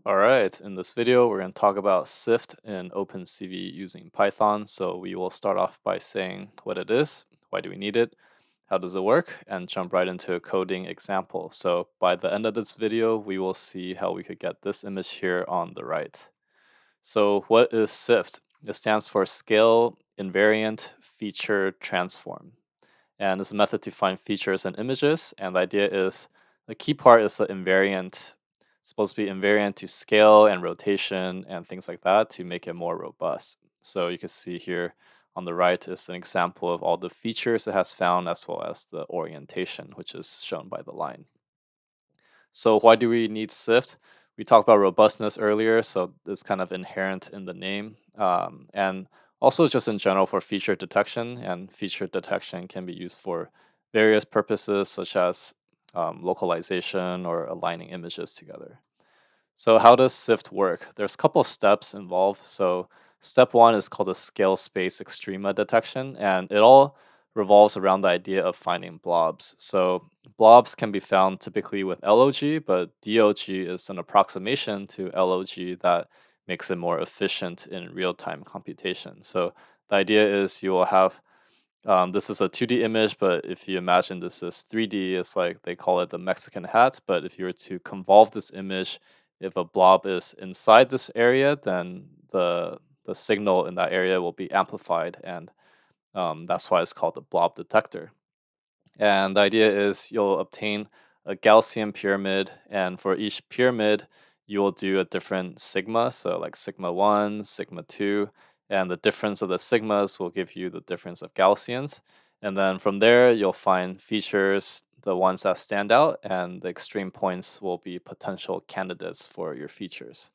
All right, in this video, we're going to talk about SIFT in OpenCV using Python. So we will start off by saying what it is, why do we need it, how does it work, and jump right into a coding example. So by the end of this video, we will see how we could get this image here on the right. So what is SIFT? It stands for Scale Invariant Feature Transform. And it's a method to find features in images. And the idea is the key part is the invariant. It's supposed to be invariant to scale and rotation and things like that to make it more robust. So you can see here on the right is an example of all the features it has found as well as the orientation, which is shown by the line. So why do we need SIFT? We talked about robustness earlier, so it's kind of inherent in the name. And also just in general for feature detection, and feature detection can be used for various purposes such as localization or aligning images together. So how does SIFT work? There's a couple of steps involved. So step one is called the scale space extrema detection, and it all revolves around the idea of finding blobs. So blobs can be found typically with LOG, but DOG is an approximation to LOG that makes it more efficient in real-time computation. So the idea is you will have this is a 2D image, but if you imagine this is 3D, it's like they call it the Mexican hat. But if you were to convolve this image, if a blob is inside this area, then the signal in that area will be amplified, and that's why it's called the blob detector. And the idea is you'll obtain a Gaussian pyramid, and for each pyramid, you will do a different sigma. So, like sigma 1, sigma 2, and the difference of the sigmas will give you the difference of Gaussians. And then from there, you'll find features, the ones that stand out, and the extreme points will be potential candidates for your features.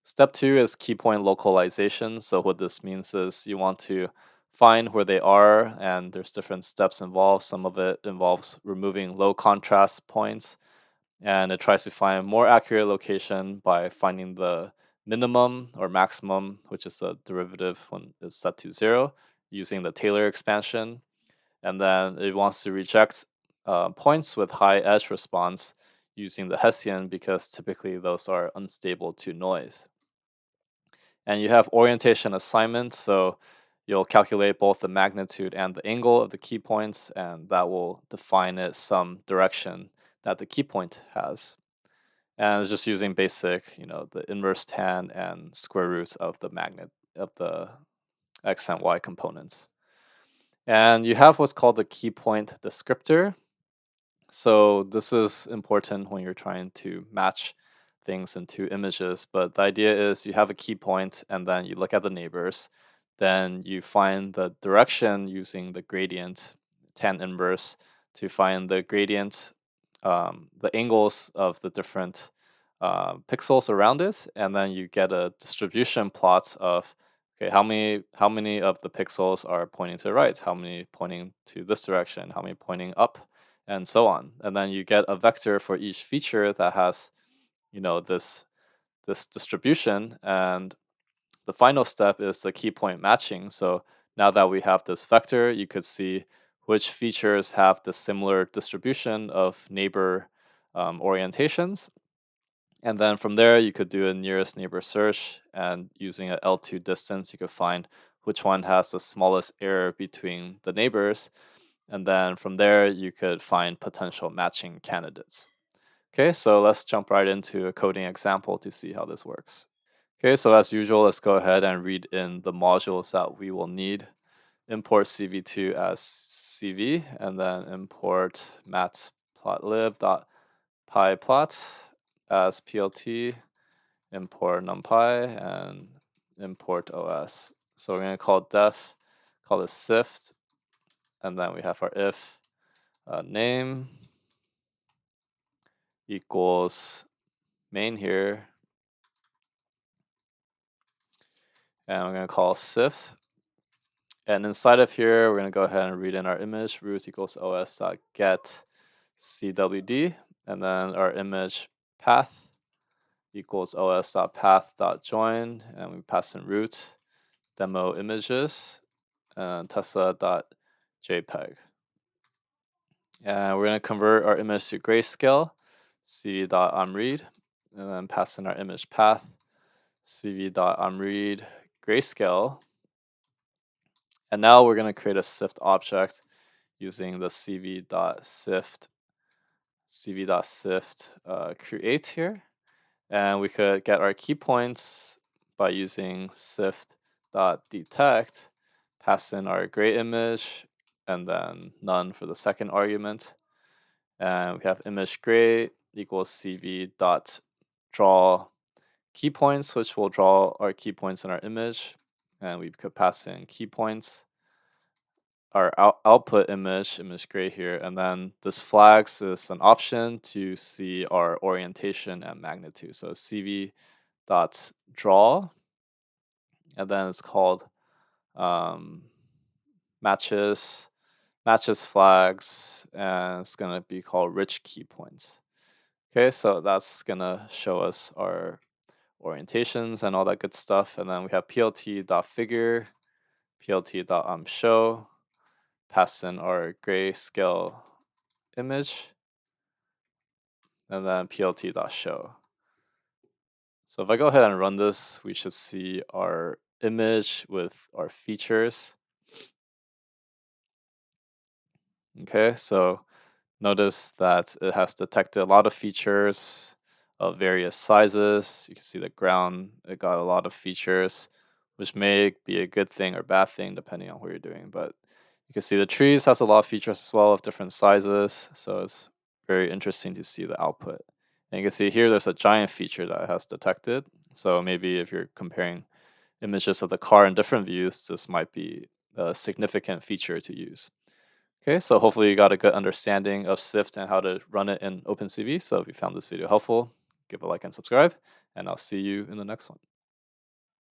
Step two is key point localization. So what this means is you want to find where they are, and there's different steps involved. Some of it involves removing low contrast points, and it tries to find a more accurate location by finding the minimum or maximum, which is a derivative when it's set to 0, using the Taylor expansion. And then it wants to reject points with high edge response using the Hessian because typically those are unstable to noise. And you have orientation assignment, so you'll calculate both the magnitude and the angle of the key points, and that will define it some direction that the key point has. And it's just using basic, the inverse tan and square root of the magnet of the x and y components. And you have what's called the key point descriptor. So this is important when you're trying to match things into images. But the idea is you have a key point and then you look at the neighbors. Then you find the direction using the gradient tan inverse to find the gradient, the angles of the different pixels around it. And then you get a distribution plot of okay, how many of the pixels are pointing to the right, how many pointing to this direction, how many pointing up, and so on. And then you get a vector for each feature that has, this distribution. And the final step is the key point matching. So now that we have this vector, you could see which features have the similar distribution of neighbor orientations. And then from there, you could do a nearest neighbor search, and using an L2 distance, you could find which one has the smallest error between the neighbors. And then from there, you could find potential matching candidates. Okay, so let's jump right into a coding example to see how this works. Okay, so as usual, let's go ahead and read in the modules that we will need. Import cv2 as cv, and then import matplotlib.pyplot as plt, import numpy, and import os. So we're going to call def, call this SIFT, and then we have our if name equals main here, and we're going to call SIFT. And inside of here, we're going to go ahead and read in our image, root equals os.get cwd, and then our image path equals os.path.join, and we pass in root demo images and tessa.jpg. And we're going to convert our image to grayscale, cv.onRead, and then pass in our image path, cv.onRead grayscale. And now we're going to create a SIFT object using the cv.sift create here. And we could get our key points by using sift.detect, pass in our gray image, and then none for the second argument. And we have image gray equals cv.draw key points, which will draw our key points in our image. And we could pass in key points, our output image gray here, and then this flags is an option to see our orientation and magnitude. So cv dot draw, and then it's called um, matches flags, and it's gonna be called rich key points. Okay, so that's gonna show us our orientations and all that good stuff. And then we have plt.figure, plt.show, pass in our grayscale image, and then plt.show. So if I go ahead and run this, we should see our image with our features. Okay, so notice that it has detected a lot of features of various sizes. You can see the ground, it got a lot of features, which may be a good thing or bad thing depending on what you're doing. But you can see the trees has a lot of features as well of different sizes. So it's very interesting to see the output. And you can see here there's a giant feature that it has detected. So maybe if you're comparing images of the car in different views, this might be a significant feature to use. Okay, so hopefully you got a good understanding of SIFT and how to run it in OpenCV. So if you found this video helpful, give a like and subscribe, and I'll see you in the next one.